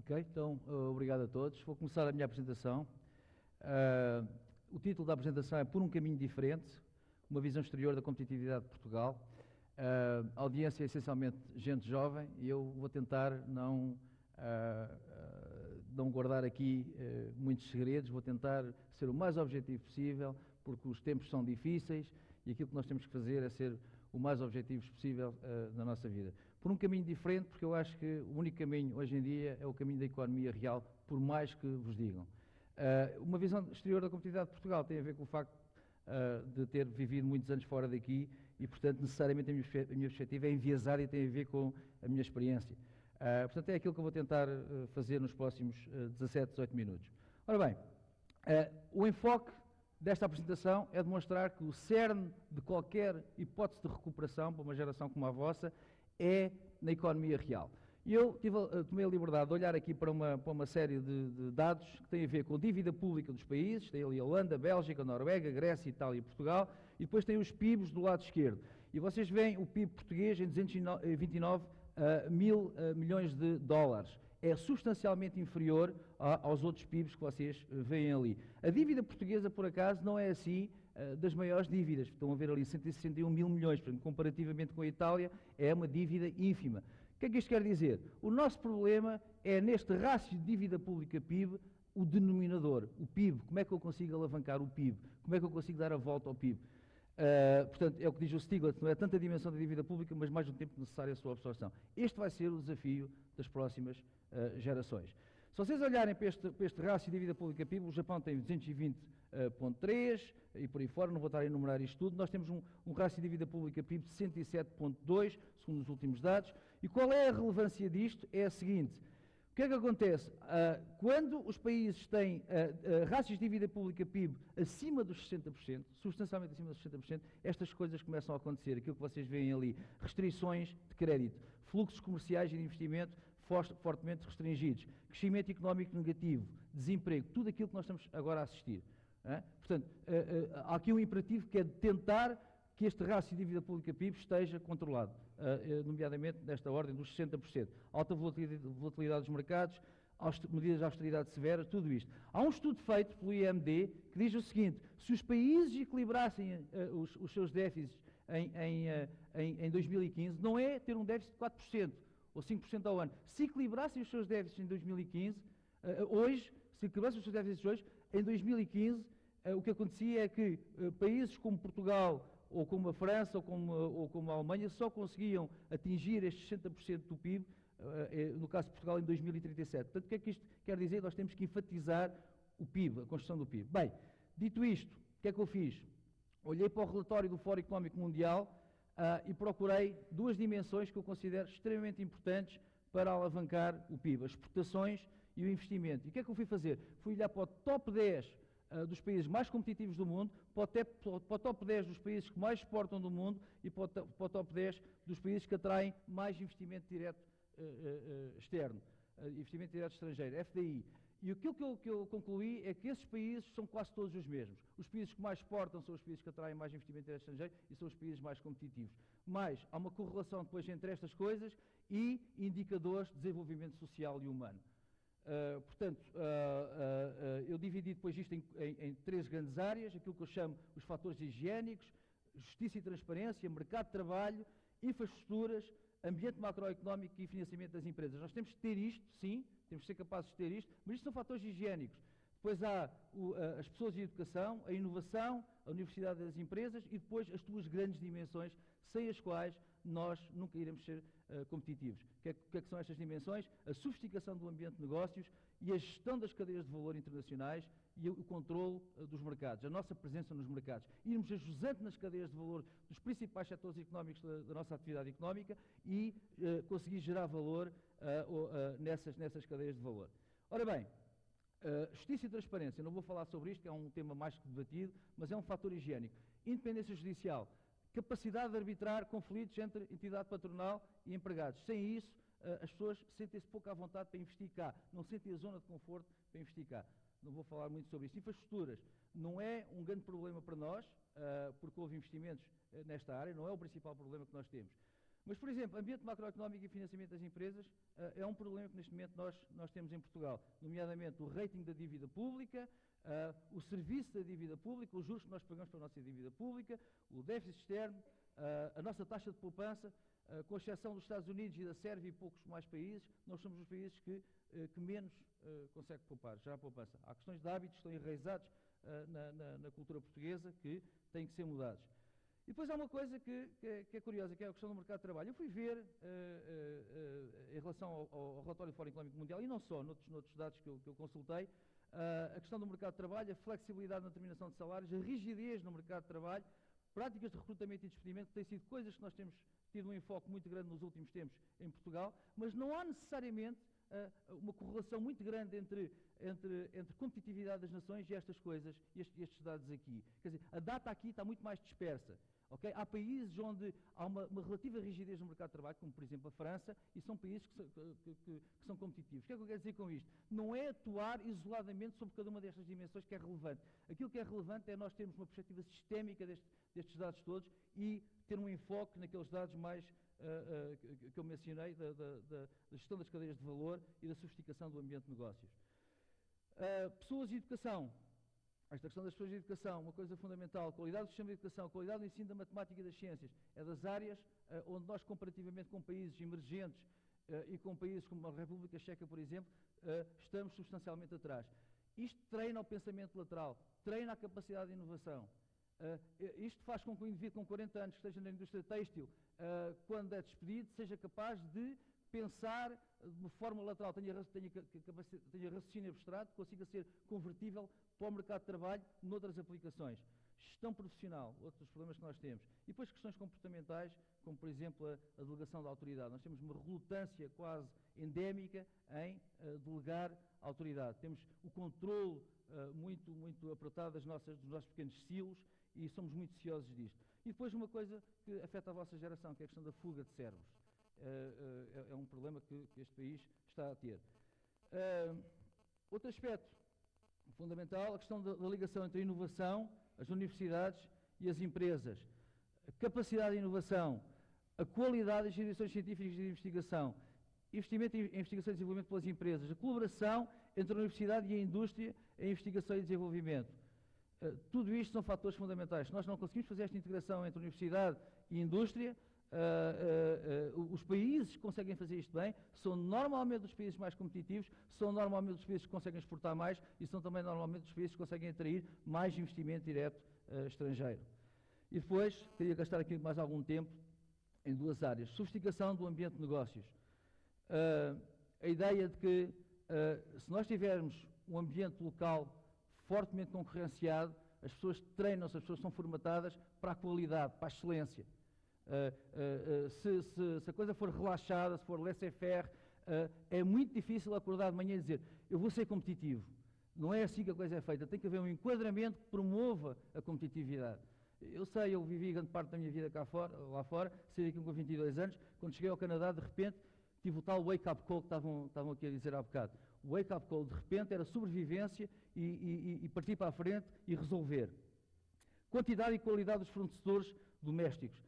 Ok, então, obrigado a todos. Vou começar a minha apresentação. O título da apresentação é Por um Caminho Diferente, uma visão exterior da competitividade de Portugal. A audiência é essencialmente gente jovem e eu vou tentar não guardar aqui muitos segredos, vou tentar ser o mais objetivo possível, porque os tempos são difíceis e aquilo que nós temos que fazer é ser o mais objetivos possível na nossa vida. Por um caminho diferente, porque eu acho que o único caminho hoje em dia é o caminho da economia real, por mais que vos digam. Uma visão exterior da competitividade de Portugal tem a ver com o facto de ter vivido muitos anos fora daqui e, portanto, necessariamente a minha perspectiva é enviesada e tem a ver com a minha experiência. Portanto, é aquilo que eu vou tentar fazer nos próximos 17, 18 minutos. Ora bem, o enfoque desta apresentação é demonstrar que o cerne de qualquer hipótese de recuperação para uma geração como a vossa é na economia real. E eu tomei a liberdade de olhar aqui para uma série de dados que têm a ver com a dívida pública dos países. Tem ali a Holanda, a Bélgica, a Noruega, a Grécia, a Itália e Portugal. E depois tem os PIBs do lado esquerdo. E vocês veem o PIB português em 229 mil milhões de dólares. É substancialmente inferior aos outros PIBs que vocês veem ali. A dívida portuguesa, por acaso, não é assim das maiores dívidas. Estão a ver ali 161 mil milhões. Portanto, comparativamente com a Itália, é uma dívida ínfima. O que é que isto quer dizer? O nosso problema é, neste rácio de dívida pública PIB, o denominador, o PIB. Como é que eu consigo alavancar o PIB? Como é que eu consigo dar a volta ao PIB? Portanto, é o que diz o Stiglitz, não é tanta a dimensão da dívida pública, mas mais um tempo necessário a sua absorção. Este vai ser o desafio das próximas gerações. Se vocês olharem para este rácio de dívida pública PIB, o Japão tem 220,3 e por aí fora, não vou estar a enumerar isto tudo. Nós temos um rácio de dívida pública PIB de 107,2, segundo os últimos dados. E qual é a relevância disto? É a seguinte: o que é que acontece? Quando os países têm rácios de dívida pública PIB acima dos 60%, substancialmente acima dos 60%, estas coisas começam a acontecer. Aquilo que vocês veem ali, restrições de crédito, fluxos comerciais e de investimento fortemente restringidos, crescimento económico negativo, desemprego, tudo aquilo que nós estamos agora a assistir. Portanto, há aqui um imperativo que é de tentar que este rácio de dívida pública PIB esteja controlado, nomeadamente nesta ordem dos 60%. Alta volatilidade dos mercados, medidas de austeridade severas, tudo isto. Há um estudo feito pelo IMD que diz o seguinte: se os países equilibrassem os seus déficits em 2015, não é ter um déficit de 4% ou 5% ao ano. Se equilibrassem os seus déficits em 2015, se equilibrassem os seus déficits hoje, em 2015, o que acontecia é que países como Portugal, ou como a França, ou como a Alemanha, só conseguiam atingir estes 60% do PIB, no caso de Portugal, em 2037. Portanto, o que é que isto quer dizer? Nós temos que enfatizar o PIB, a construção do PIB. Bem, dito isto, o que é que eu fiz? Olhei para o relatório do Fórum Económico Mundial e procurei duas dimensões que eu considero extremamente importantes para alavancar o PIB, as exportações e o investimento. E o que é que eu fui fazer? Fui olhar para o top 10 dos países mais competitivos do mundo, para o top 10 dos países que mais exportam do mundo e para o top 10 dos países que atraem mais investimento direto externo, investimento direto estrangeiro, FDI. E aquilo que eu concluí é que esses países são quase todos os mesmos. Os países que mais exportam são os países que atraem mais investimento direto estrangeiro e são os países mais competitivos. Mas há uma correlação depois entre estas coisas e indicadores de desenvolvimento social e humano. Portanto, eu dividi depois isto em três grandes áreas, aquilo que eu chamo os fatores higiênicos, justiça e transparência, mercado de trabalho, infraestruturas, ambiente macroeconómico e financiamento das empresas. Nós temos que ter isto, sim, temos que ser capazes de ter isto, mas isto são fatores higiênicos. Depois há as pessoas e a educação, a inovação, a universidade das empresas e depois as duas grandes dimensões sem as quais nós nunca iremos ser competitivos. O que é que são estas dimensões? A sofisticação do ambiente de negócios e a gestão das cadeias de valor internacionais e o controle dos mercados, a nossa presença nos mercados. Irmos ajusando nas cadeias de valor dos principais setores económicos da nossa atividade económica e conseguir gerar valor nessas cadeias de valor. Ora bem, justiça e transparência, não vou falar sobre isto, que é um tema mais que debatido, mas é um fator higiênico. Independência judicial, capacidade de arbitrar conflitos entre entidade patronal e empregados. Sem isso, as pessoas sentem-se pouco à vontade para investir cá, não sentem a zona de conforto para investir cá. Não vou falar muito sobre isso. Infraestruturas não é um grande problema para nós, porque houve investimentos nesta área, não é o principal problema que nós temos. Mas, por exemplo, ambiente macroeconómico e financiamento das empresas é um problema que neste momento nós temos em Portugal, nomeadamente o rating da dívida pública, o serviço da dívida pública, os juros que nós pagamos para a nossa dívida pública, o déficit externo, a nossa taxa de poupança, com exceção dos Estados Unidos e da Sérvia e poucos mais países, nós somos os países que menos conseguem poupar, já a poupança. Há questões de hábitos que estão enraizados na cultura portuguesa que têm que ser mudados. E depois há uma coisa que é curiosa, que é a questão do mercado de trabalho. Eu fui ver, em relação ao relatório do Fórum Económico Mundial, e não só, noutros dados que eu consultei, a questão do mercado de trabalho, a flexibilidade na determinação de salários, a rigidez no mercado de trabalho, práticas de recrutamento e despedimento, que têm sido coisas que nós temos tido um enfoque muito grande nos últimos tempos em Portugal, mas não há necessariamente uma correlação muito grande entre competitividade das nações e estas coisas, estes dados aqui. Quer dizer, a data aqui está muito mais dispersa. Okay? Há países onde há uma relativa rigidez no mercado de trabalho, como por exemplo a França, e são países que são competitivos. O que é que eu quero dizer com isto? Não é atuar isoladamente sobre cada uma destas dimensões que é relevante. Aquilo que é relevante é nós termos uma perspectiva sistémica destes dados todos e ter um enfoque naqueles dados mais que eu mencionei, da gestão das cadeias de valor e da sofisticação do ambiente de negócios. Pessoas e educação. Esta questão das pessoas e educação, uma coisa fundamental, qualidade do sistema de educação, qualidade do ensino da matemática e das ciências, é das áreas onde nós, comparativamente com países emergentes e com países como a República Checa, por exemplo, estamos substancialmente atrás. Isto treina o pensamento lateral, treina a capacidade de inovação. Isto faz com que o indivíduo com 40 anos que esteja na indústria têxtil, quando é despedido, seja capaz de pensar de uma forma lateral, tenha raciocínio abstrato, consiga ser convertível para o mercado de trabalho noutras aplicações. Gestão profissional, outros problemas que nós temos. E depois questões comportamentais, como por exemplo a delegação da autoridade. Nós temos uma relutância quase endémica em delegar a autoridade. Temos o controle muito apertado dos nossos pequenos silos e somos muito ciosos disto. E depois uma coisa que afeta a vossa geração, que é a questão da fuga de cérebros. É um problema que este país está a ter. Outro aspecto fundamental, a questão da ligação entre a inovação, as universidades e as empresas. A capacidade de inovação, a qualidade das instituições científicas de investigação, investimento em investigação e desenvolvimento pelas empresas, a colaboração entre a universidade e a indústria em investigação e desenvolvimento. Tudo isto são fatores fundamentais. Se nós não conseguimos fazer esta integração entre a universidade e a indústria, os países que conseguem fazer isto bem são normalmente os países mais competitivos, são normalmente os países que conseguem exportar mais e são também normalmente os países que conseguem atrair mais investimento direto estrangeiro. E depois, queria gastar aqui mais algum tempo em duas áreas. Sofisticação do ambiente de negócios. A ideia de que se nós tivermos um ambiente local fortemente concorrenciado, as pessoas treinam-se, as pessoas são formatadas para a qualidade, para a excelência. Se a coisa for relaxada, se for laissez-faire, é muito difícil acordar de manhã e dizer eu vou ser competitivo. Não é assim que a coisa é feita. Tem que haver um enquadramento que promova a competitividade. Eu sei, eu vivi grande parte da minha vida lá fora, saí daqui com 22 anos, quando cheguei ao Canadá, de repente, tive o tal wake-up call que estavam aqui a dizer há bocado. O wake-up call, de repente, era sobrevivência e partir para a frente e resolver. Quantidade e qualidade dos fornecedores domésticos.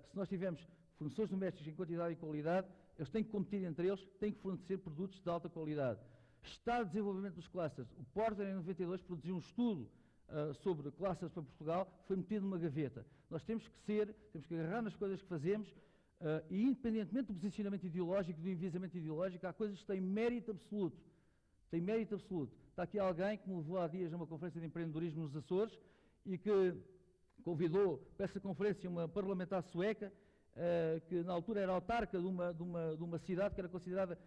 Se nós tivermos fornecedores domésticos em quantidade e qualidade, eles têm que competir entre eles, têm que fornecer produtos de alta qualidade. Estado de desenvolvimento dos clusters. O Porter, em 92, produziu um estudo sobre clusters para Portugal, foi metido numa gaveta. Nós temos que agarrar nas coisas que fazemos e, independentemente do posicionamento ideológico, do enviesamento ideológico, há coisas que têm mérito absoluto. Tem mérito absoluto. Está aqui alguém que me levou há dias a uma conferência de empreendedorismo nos Açores e que convidou para essa conferência uma parlamentar sueca que na altura era autarca de uma cidade que foi considerada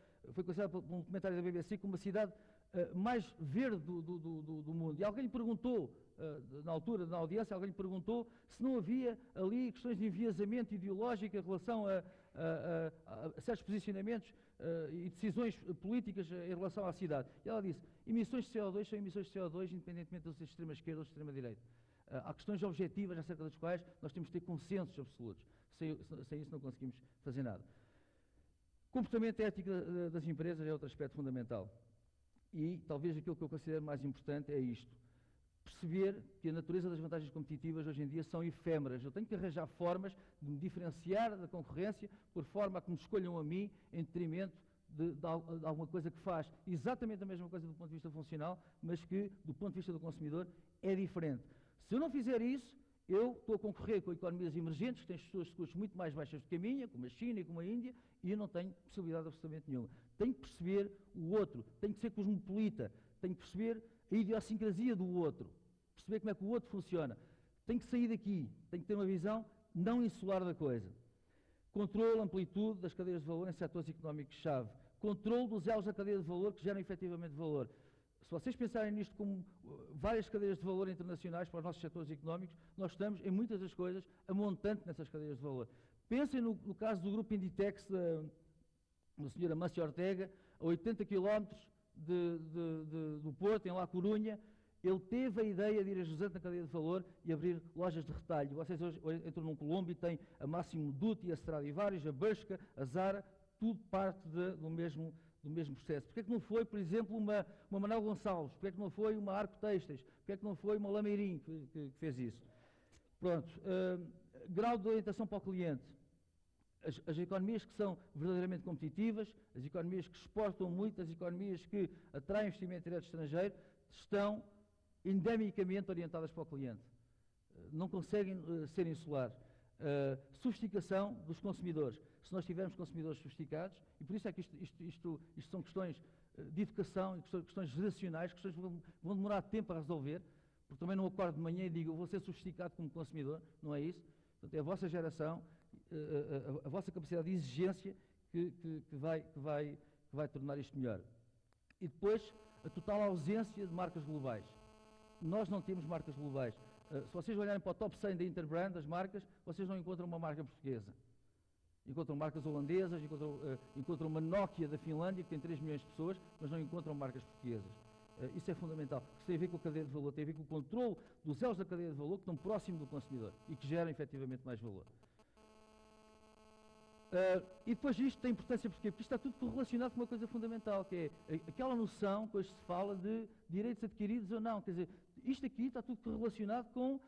por um documentário da BBC como uma cidade mais verde do mundo. E alguém lhe perguntou, na altura, na audiência, alguém lhe perguntou se não havia ali questões de enviesamento ideológico em relação a certos posicionamentos e decisões políticas em relação à cidade. E ela disse, emissões de CO2 são emissões de CO2 independentemente de ser extrema-esquerda ou de extrema-direita. Há questões objetivas acerca das quais nós temos que ter consensos absolutos. Sem isso não conseguimos fazer nada. Comportamento ético das empresas é outro aspecto fundamental. E talvez aquilo que eu considero mais importante é isto. perceber que a natureza das vantagens competitivas hoje em dia são efêmeras. Eu tenho que arranjar formas de me diferenciar da concorrência por forma a que me escolham a mim em detrimento de alguma coisa que faz exatamente a mesma coisa do ponto de vista funcional, mas que, do ponto de vista do consumidor, é diferente. Se eu não fizer isso, eu estou a concorrer com economias emergentes, que têm pessoas de custos muito mais baixas do que a minha, como a China e como a Índia, e eu não tenho possibilidade absolutamente nenhuma. Tenho que perceber o outro, tenho que ser cosmopolita, tenho que perceber a idiosincrasia do outro, perceber como é que o outro funciona. Tenho que sair daqui, tenho que ter uma visão não insular da coisa. Controle, amplitude das cadeias de valor em setores económicos-chave. Controle dos elos da cadeia de valor que geram efetivamente valor. Se vocês pensarem nisto como várias cadeias de valor internacionais para os nossos setores económicos, nós estamos, em muitas das coisas, a montante nessas cadeias de valor. Pensem no caso do grupo Inditex da senhora Amancio Ortega, a 80 km do Porto, em La Corunha. Ele teve a ideia de ir a jusante na cadeia de valor e abrir lojas de retalho. Vocês hoje entram num Colombo e têm a Massimo Dutti, a Stradivarius, a Bershka, a Zara, tudo parte do mesmo processo. Porquê é que não foi, por exemplo, uma Manuel Gonçalves? Porquê é que não foi uma Arco Têxteis? Porquê é que não foi uma Lameirim que fez isso? Pronto. Grau de orientação para o cliente. As economias que são verdadeiramente competitivas, as economias que exportam muito, as economias que atraem investimento direto estrangeiro, estão endemicamente orientadas para o cliente. Não conseguem ser insulares. Sofisticação dos consumidores. Se nós tivermos consumidores sofisticados, e por isso é que isto são questões de educação, questões geracionais, questões que vão demorar tempo a resolver, porque também não acordo de manhã e digo, vou ser sofisticado como consumidor, não é isso? Portanto, é a vossa geração, a vossa capacidade de exigência que vai tornar isto melhor. E depois, a total ausência de marcas globais. Nós não temos marcas globais. Se vocês olharem para o top 100 da Interbrand, das marcas, vocês não encontram uma marca portuguesa. Encontram marcas holandesas, encontram uma Nokia da Finlândia, que tem 3 milhões de pessoas, mas não encontram marcas portuguesas. Isso é fundamental. Isso tem a ver com a cadeia de valor, tem a ver com o controle dos elos da cadeia de valor que estão próximo do consumidor e que geram efetivamente mais valor. E depois isto tem importância porque isto está tudo correlacionado com uma coisa fundamental, que é aquela noção que hoje se fala de direitos adquiridos ou não. Quer dizer, isto aqui está tudo correlacionado com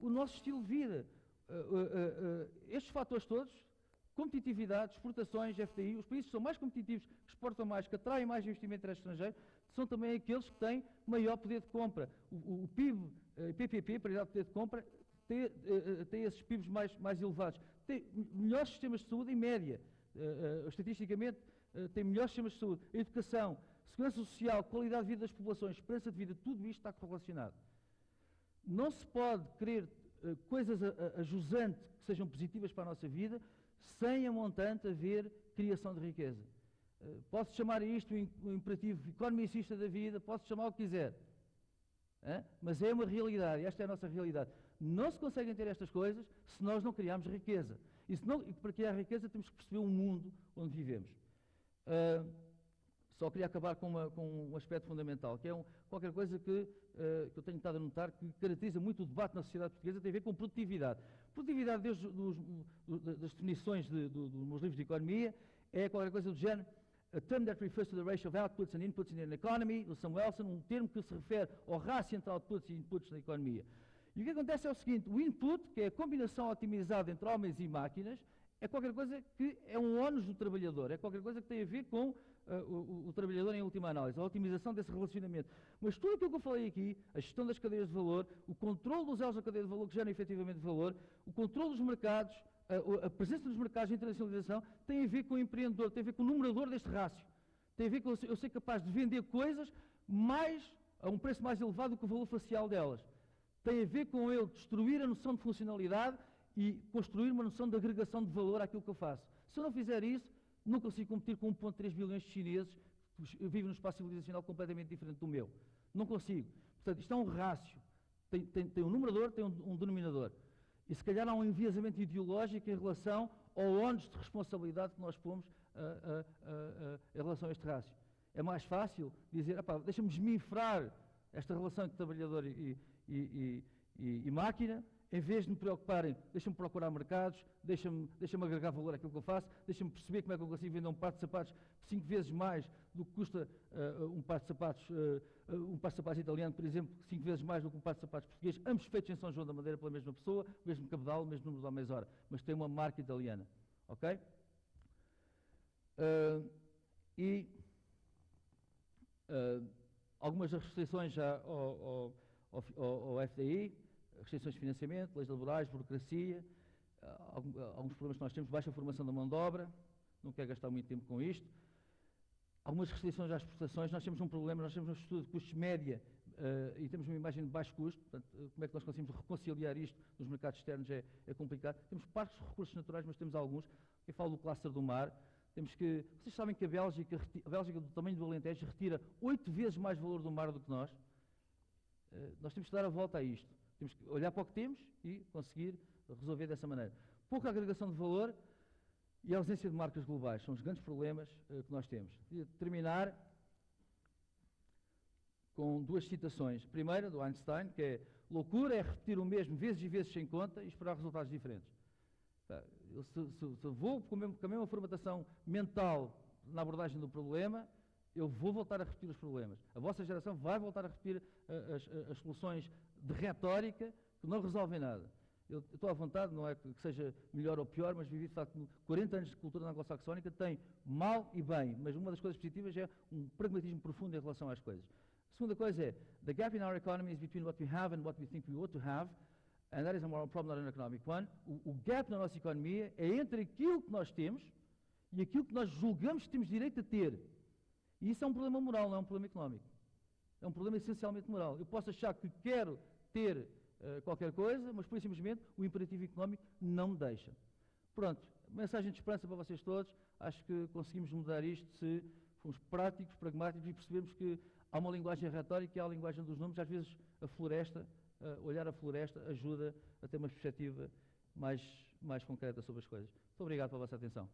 o nosso estilo de vida. Estes fatores todos, competitividade, exportações, FDI, os países que são mais competitivos, que exportam mais, que atraem mais investimento estrangeiro, são também aqueles que têm maior poder de compra. O PIB, PPP, paridade de poder de compra, tem esses PIBs mais elevados. Tem melhores sistemas de saúde em média. Estatisticamente, tem melhores sistemas de saúde. A educação, segurança social, qualidade de vida das populações, esperança de vida, tudo isto está correlacionado. Não se pode querer coisas a jusante que sejam positivas para a nossa vida sem a montante haver criação de riqueza. Posso chamar isto o imperativo economicista da vida, posso chamar o que quiser. Mas é uma realidade, esta é a nossa realidade. Não se conseguem ter estas coisas se nós não criarmos riqueza. E para criar riqueza temos que perceber o mundo onde vivemos. Só queria acabar com um aspecto fundamental, que é qualquer coisa que eu tenho estado a notar que caracteriza muito o debate na sociedade portuguesa, tem a ver com produtividade. Produtividade, desde das definições dos meus livros de economia, é qualquer coisa do género, a term that refers to the ratio of outputs and inputs in an economy, do Samuelson, um termo que se refere ao rácio entre outputs e inputs na economia. E o que acontece é o seguinte, o input, que é a combinação otimizada entre homens e máquinas, é qualquer coisa que é um ónus do trabalhador, é qualquer coisa que tem a ver com o trabalhador em última análise, a otimização desse relacionamento. Mas tudo aquilo que eu falei aqui, a gestão das cadeias de valor, o controle dos elos da cadeia de valor que geram efetivamente valor, o controle dos mercados, a presença dos mercados de internacionalização, tem a ver com o empreendedor, tem a ver com o numerador deste rácio. Tem a ver com eu ser capaz de vender coisas a um preço mais elevado do que o valor facial delas. Tem a ver com eu destruir a noção de funcionalidade e construir uma noção de agregação de valor àquilo que eu faço. Se eu não fizer isso, não consigo competir com 1,3 bilhões de chineses que vivem num espaço civilizacional completamente diferente do meu. Não consigo. Portanto, isto é um rácio. Tem um numerador, tem um denominador. E se calhar há um enviesamento ideológico em relação ao ónus de responsabilidade que nós pomos em relação a este rácio. É mais fácil dizer, deixa-me desmifrar esta relação entre trabalhador e máquina, Em vez de me preocuparem, deixa-me procurar mercados, deixa-me agregar valor àquilo que eu faço, deixa-me perceber como é que eu consigo vender um par de sapatos 5 vezes mais do que custa um par de sapatos italiano, por exemplo, 5 vezes mais do que um par de sapatos português, ambos feitos em São João da Madeira pela mesma pessoa, mesmo cabedal, mesmo número de homens hora, mas tem uma marca italiana. Ok? Algumas das restrições já ao FDI, restrições de financiamento, leis laborais, burocracia, alguns problemas que nós temos, baixa formação da mão de obra, não quero gastar muito tempo com isto. Algumas restrições às exportações, nós temos um problema, nós temos um estudo de custos média e temos uma imagem de baixo custo, portanto, como é que nós conseguimos reconciliar isto nos mercados externos é complicado. Temos parques de recursos naturais, mas temos alguns. Eu falo do cluster do mar. Vocês sabem que a Bélgica, do tamanho do Alentejo, retira 8 vezes mais valor do mar do que nós. Nós temos que dar a volta a isto. Temos que olhar para o que temos e conseguir resolver dessa maneira. Pouca agregação de valor e a ausência de marcas globais são os grandes problemas que nós temos. E terminar com 2 citações. A primeira, do Einstein, que é: loucura é repetir o mesmo vezes e vezes sem conta e esperar resultados diferentes. Se vou com a mesma formatação mental na abordagem do problema, eu vou voltar a repetir os problemas. A vossa geração vai voltar a repetir as soluções de retórica que não resolvem nada. Eu estou à vontade, não é que seja melhor ou pior, mas vivi de facto 40 anos de cultura anglo-saxónica, tem mal e bem, mas uma das coisas positivas é um pragmatismo profundo em relação às coisas. A segunda coisa é: the gap in our economy is between what we have and what we think we ought to have, and that is a moral problem, not an economic one. O gap na nossa economia é entre aquilo que nós temos e aquilo que nós julgamos que temos direito a ter. E isso é um problema moral, não é um problema económico. É um problema essencialmente moral. Eu posso achar que quero ter qualquer coisa, mas, por simplesmente, o imperativo económico não me deixa. Pronto, mensagem de esperança para vocês todos. Acho que conseguimos mudar isto se formos práticos, pragmáticos e percebermos que há uma linguagem retórica e há a linguagem dos números. Às vezes, a floresta, olhar a floresta, ajuda a ter uma perspectiva mais concreta sobre as coisas. Muito obrigado pela vossa atenção.